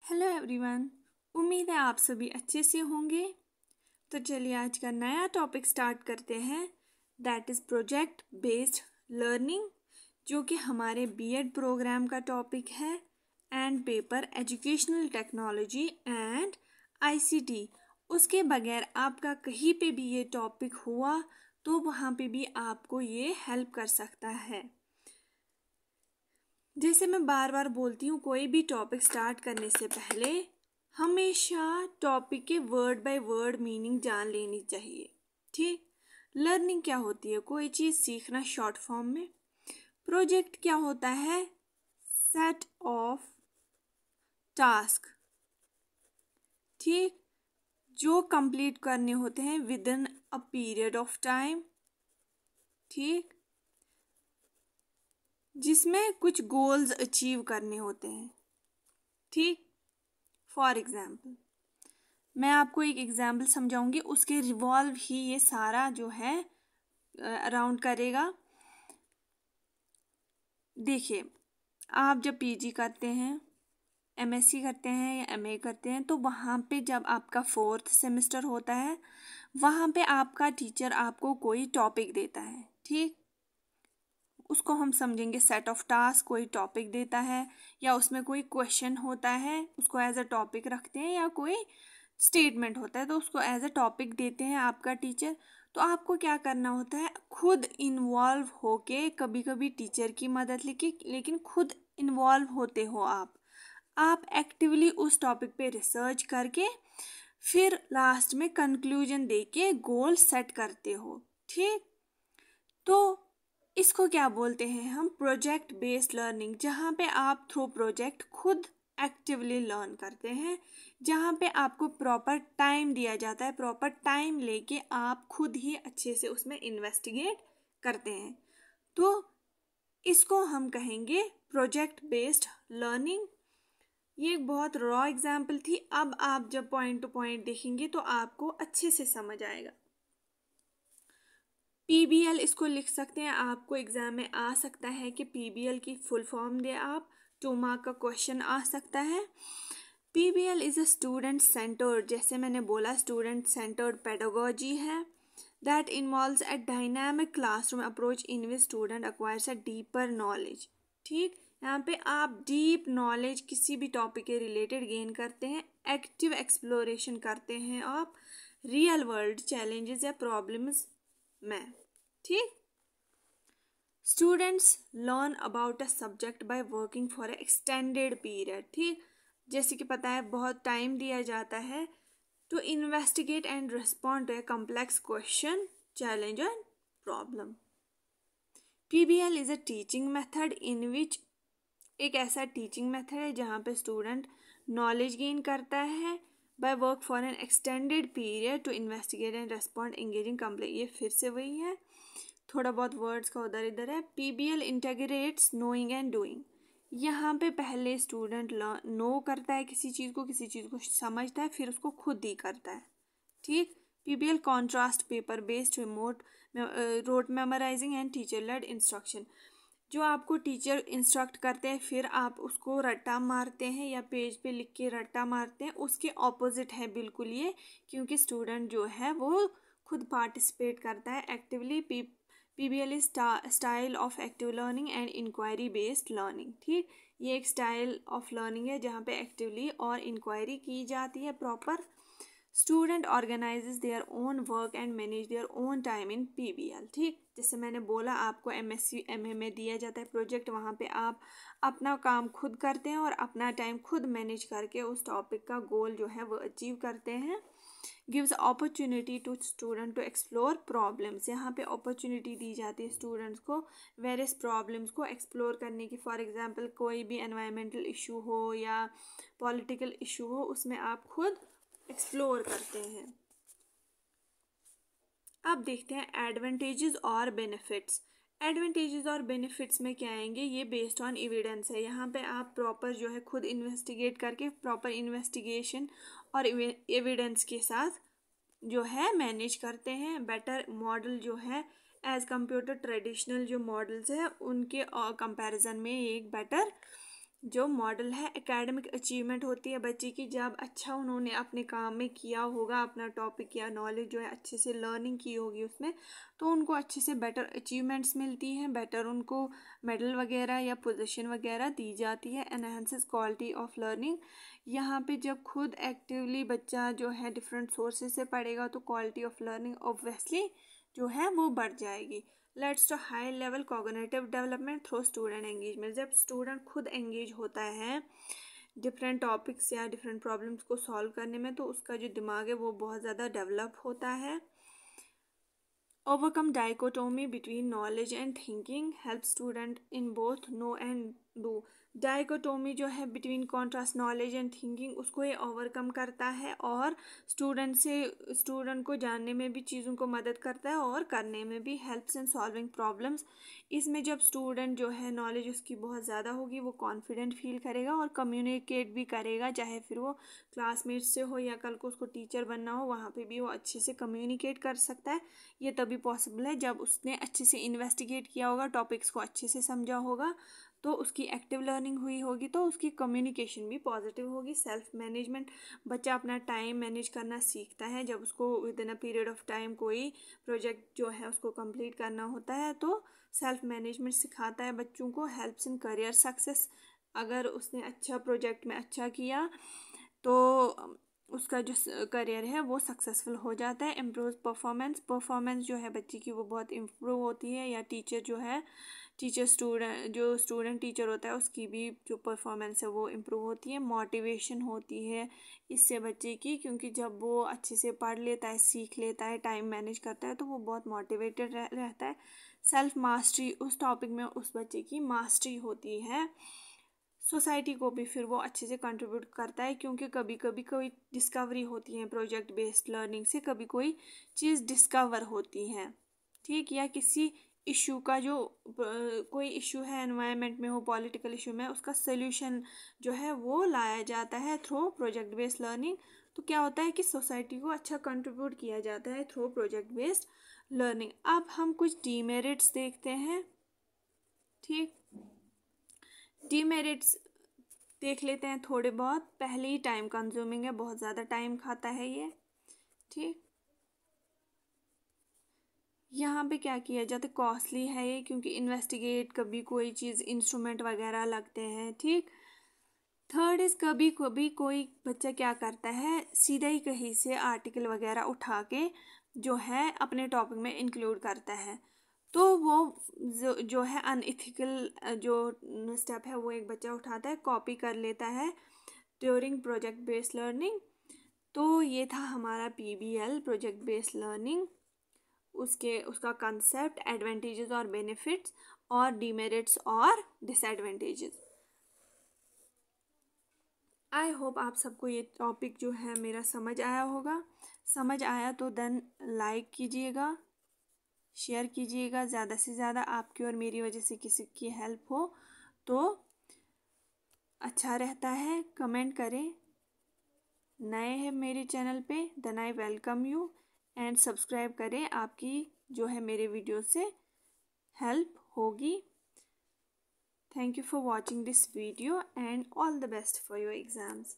Hello everyone. उम्मीद है आप सभी अच्छे से होंगे। तो चलिए आज का नया टॉपिक स्टार्ट करते हैं, that is project based learning, जो कि हमारे बीएड प्रोग्राम का टॉपिक है and paper educational technology and ICT. उसके बगैर आपका कहीं पे भी ये टॉपिक हुआ तो वहाँ पे भी आपको ये हेल्प कर सकता है। जैसे मैं बार बार बोलती हूँ, कोई भी टॉपिक स्टार्ट करने से पहले हमेशा टॉपिक के वर्ड बाय वर्ड मीनिंग जान लेनी चाहिए। ठीक, लर्निंग क्या होती है? कोई चीज़ सीखना शॉर्ट फॉर्म में। प्रोजेक्ट क्या होता है? सेट ऑफ टास्क, ठीक, जो कंप्लीट करने होते हैं with in a period of time, ठीक, जिसमें कुछ गोल्स अचीव करने होते हैं। ठीक, फॉर एग्जाम्पल मैं आपको एक एग्जाम्पल समझाऊंगी, उसके रिवॉल्व ही ये सारा जो है अराउंड करेगा। देखिए, आप जब पीजी करते हैं, एमएससी करते हैं या एमए करते हैं, तो वहाँ पे जब आपका 4th सेमेस्टर होता है, वहाँ पे आपका टीचर आपको कोई टॉपिक देता है। ठीक, उसको हम समझेंगे सेट ऑफ टास्क। कोई टॉपिक देता है या उसमें कोई क्वेश्चन होता है, उसको एज अ टॉपिक रखते हैं, या कोई स्टेटमेंट होता है तो उसको एज अ टॉपिक देते हैं आपका टीचर। तो आपको क्या करना होता है? खुद इन्वॉल्व होके, कभी कभी टीचर की मदद लेके, लेकिन खुद इन्वॉल्व होते हो आप एक्टिवली उस टॉपिक पे रिसर्च करके फिर लास्ट में कंक्लूजन देके गोल सेट करते हो। ठीक, तो इसको क्या बोलते हैं हम? प्रोजेक्ट बेस्ड लर्निंग, जहाँ पे आप थ्रू प्रोजेक्ट खुद एक्टिवली लर्न करते हैं, जहाँ पे आपको प्रॉपर टाइम दिया जाता है, प्रॉपर टाइम लेके आप खुद ही अच्छे से उसमें इन्वेस्टिगेट करते हैं। तो इसको हम कहेंगे प्रोजेक्ट बेस्ड लर्निंग। ये एक बहुत रॉ एग्जाम्पल थी। अब आप जब पॉइंट टू पॉइंट देखेंगे तो आपको अच्छे से समझ आएगा। पीबीएल इसको लिख सकते हैं, आपको एग्जाम में आ सकता है कि पीबीएल की फुल फॉर्म दे आप, 2 मार्क का क्वेश्चन आ सकता है। PBL is a student centred, जैसे मैंने बोला स्टूडेंट सेंटर्ड पेडागोजी है, that involves a dynamic classroom approach in which student acquires a deeper knowledge. ठीक, यहाँ पे आप डीप नॉलेज किसी भी टॉपिक के रिलेटेड गेन करते हैं, एक्टिव एक्सप्लोरेशन करते हैं आप रियल वर्ल्ड चैलेंजेस या प्रॉब्लम्स में। ठीक, students learn about a subject by working for a extended period. ठीक, जैसे कि पता है बहुत टाइम दिया जाता है to investigate and respond to a complex question, challenge and problem. PBL is a teaching method in which, एक ऐसा टीचिंग मेथड है जहाँ पे स्टूडेंट नॉलेज गेन करता है by work for an extended period to investigate and respond engaging complete. ये फिर से वही है, थोड़ा बहुत वर्ड्स का उधर इधर है। PBL integrates knowing and doing, यहाँ पे पहले स्टूडेंट नो करता है किसी चीज़ को, किसी चीज़ को समझता है, फिर उसको खुद ही करता है। ठीक, PBL contrast paper based remote rote memorising and teacher led instruction, जो आपको टीचर इंस्ट्रक्ट करते हैं फिर आप उसको रट्टा मारते हैं या पेज पे लिख के रट्टा मारते हैं, उसके ऑपोजिट है बिल्कुल ये, क्योंकि स्टूडेंट जो है वो खुद पार्टिसिपेट करता है actively. PBL is style of active learning and inquiry based learning. ठीक, ये एक स्टाइल ऑफ लर्निंग है जहाँ पे एक्टिवली और इंक्वायरी की जाती है proper. Student organises their own work and manage their own time in PBL. ठीक, जैसे मैंने बोला आपको एमएससी एमए में दिया जाता है प्रोजेक्ट, वहाँ पे आप अपना काम खुद करते हैं और अपना टाइम खुद मैनेज करके उस टॉपिक का गोल जो है वो अचीव करते हैं। Gives opportunity to student to explore problems, यहाँ पे अपॉर्चुनिटी दी जाती है स्टूडेंट्स को वेरियस प्रॉब्लम्स को एक्सप्लोर करने की। फॉर एग्जांपल कोई भी एनवायरमेंटल इशू हो या पॉलिटिकल इशू हो, उसमें आप खुद एक्सप्लोर करते हैं। अब देखते हैं एडवांटेजेस और बेनिफिट्स। एडवांटेजेस और बेनिफिट्स में क्या आएंगे? ये बेस्ड ऑन एविडेंस है, यहाँ पे आप प्रॉपर जो है खुद इन्वेस्टिगेट करके प्रॉपर इन्वेस्टिगेशन और एविडेंस के साथ जो है मैनेज करते हैं। बेटर मॉडल जो है एज कम्पेयर टू ट्रेडिशनल जो मॉडल्स है उनके कंपैरिजन में एक बेटर जो मॉडल है एकेडमिक अचीवमेंट होती है बच्चे की, जब अच्छा उन्होंने अपने काम में किया होगा, अपना टॉपिक या नॉलेज जो है अच्छे से लर्निंग की होगी उसमें, तो उनको अच्छे से बेटर अचीवमेंट्स मिलती हैं, बेटर उनको मेडल वगैरह या पोजीशन वगैरह दी जाती है। एनहांसेस क्वालिटी ऑफ लर्निंग, यहाँ पे जब खुद एक्टिवली बच्चा जो है डिफरेंट सोर्सेज से पढ़ेगा तो क्वालिटी ऑफ लर्निंग ऑब्वियसली जो है वो बढ़ जाएगी। Let's to high level cognitive development through student engagement, जब स्टूडेंट खुद एंगेज होता है डिफरेंट टॉपिक्स या डिफरेंट प्रॉब्लम्स को सॉल्व करने में, तो उसका जो दिमाग है वो बहुत ज़्यादा डेवलप होता है। Overcome dichotomy between knowledge and thinking, help student in both know and do. Dichotomy जो है between contrast knowledge and thinking, उसको ये ओवरकम करता है और स्टूडेंट को जानने में भी चीज़ों को मदद करता है और करने में भी, हेल्प्स इन सॉल्विंग प्रॉब्लम्स। इसमें जब स्टूडेंट जो है नॉलेज उसकी बहुत ज़्यादा होगी, वो कॉन्फिडेंट फील करेगा और कम्युनिकेट भी करेगा, चाहे फिर वो क्लासमेट से हो या कल को उसको टीचर बनना हो, वहाँ पे भी वो अच्छे से कम्युनिकेट कर सकता है। ये तभी पॉसिबल है जब उसने अच्छे से इन्वेस्टिगेट किया होगा, टॉपिक्स को अच्छे से समझा होगा, तो उसकी एक्टिव लर्निंग हुई होगी, तो उसकी कम्युनिकेशन भी पॉजिटिव होगी। सेल्फ मैनेजमेंट, बच्चा अपना टाइम मैनेज करना सीखता है, जब उसको with in a period of time कोई प्रोजेक्ट जो है उसको कंप्लीट करना होता है, तो सेल्फ मैनेजमेंट सिखाता है बच्चों को। हेल्प्स इन करियर सक्सेस, अगर उसने अच्छा प्रोजेक्ट में अच्छा किया तो उसका जो करियर है वो सक्सेसफुल हो जाता है। इम्प्रूव परफॉर्मेंस जो है बच्ची की वो बहुत इम्प्रूव होती है, या टीचर जो है स्टूडेंट टीचर होता है उसकी भी जो परफॉर्मेंस है वो इम्प्रूव होती है। मोटिवेशन होती है इससे बच्चे की, क्योंकि जब वो अच्छे से पढ़ लेता है, सीख लेता है, टाइम मैनेज करता है, तो वो बहुत मोटिवेटेड रहता है। सेल्फ मास्टरी, उस टॉपिक में उस बच्चे की मास्टरी होती है। सोसाइटी को भी फिर वो अच्छे से कंट्रीब्यूट करता है, क्योंकि कभी कभी कोई डिस्कवरी होती है प्रोजेक्ट बेस्ड लर्निंग से, कभी कोई चीज़ डिस्कवर होती है, ठीक, या किसी इशू का जो कोई इशू है एनवायरनमेंट में हो, पॉलिटिकल इशू में, उसका सोल्यूशन जो है वो लाया जाता है थ्रू प्रोजेक्ट बेस्ड लर्निंग। तो क्या होता है कि सोसाइटी को अच्छा कंट्रीब्यूट किया जाता है थ्रू प्रोजेक्ट बेस्ड लर्निंग। अब हम कुछ डीमेरिट्स देखते हैं, ठीक, डीमेरिट्स देख लेते हैं थोड़े बहुत। पहले ही टाइम कंज्यूमिंग है, बहुत ज़्यादा टाइम खाता है ये, ठीक। यहाँ पे क्या किया जाता है, कॉस्टली है ये, क्योंकि इन्वेस्टिगेट कभी कोई चीज़ इंस्ट्रूमेंट वगैरह लगते हैं, ठीक। थर्ड इज़ कभी कभी कोई बच्चा क्या करता है, सीधा ही कहीं से आर्टिकल वगैरह उठा के जो है अपने टॉपिक में इंक्लूड करता है, तो वो जो है अनइथिकल जो स्टेप है वो एक बच्चा उठाता है, कॉपी कर लेता है ड्यूरिंग प्रोजेक्ट बेस्ड लर्निंग। तो ये था हमारा PBL प्रोजेक्ट बेस्ड लर्निंग, उसका कंसेप्ट, एडवांटेजेस और बेनिफिट्स, और डीमेरिट्स और डिसएडवांटेजेस। आई होप आप सबको ये टॉपिक जो है मेरा समझ आया होगा। समझ आया तो देन लाइक कीजिएगा, शेयर कीजिएगा, ज़्यादा से ज़्यादा आपकी और मेरी वजह से किसी की हेल्प हो तो अच्छा रहता है। कमेंट करें, नए हैं मेरे चैनल पे then I welcome you, and subscribe करें, आपकी जो है मेरे वीडियो से हेल्प होगी। Thank you for watching this video and all the best for your exams.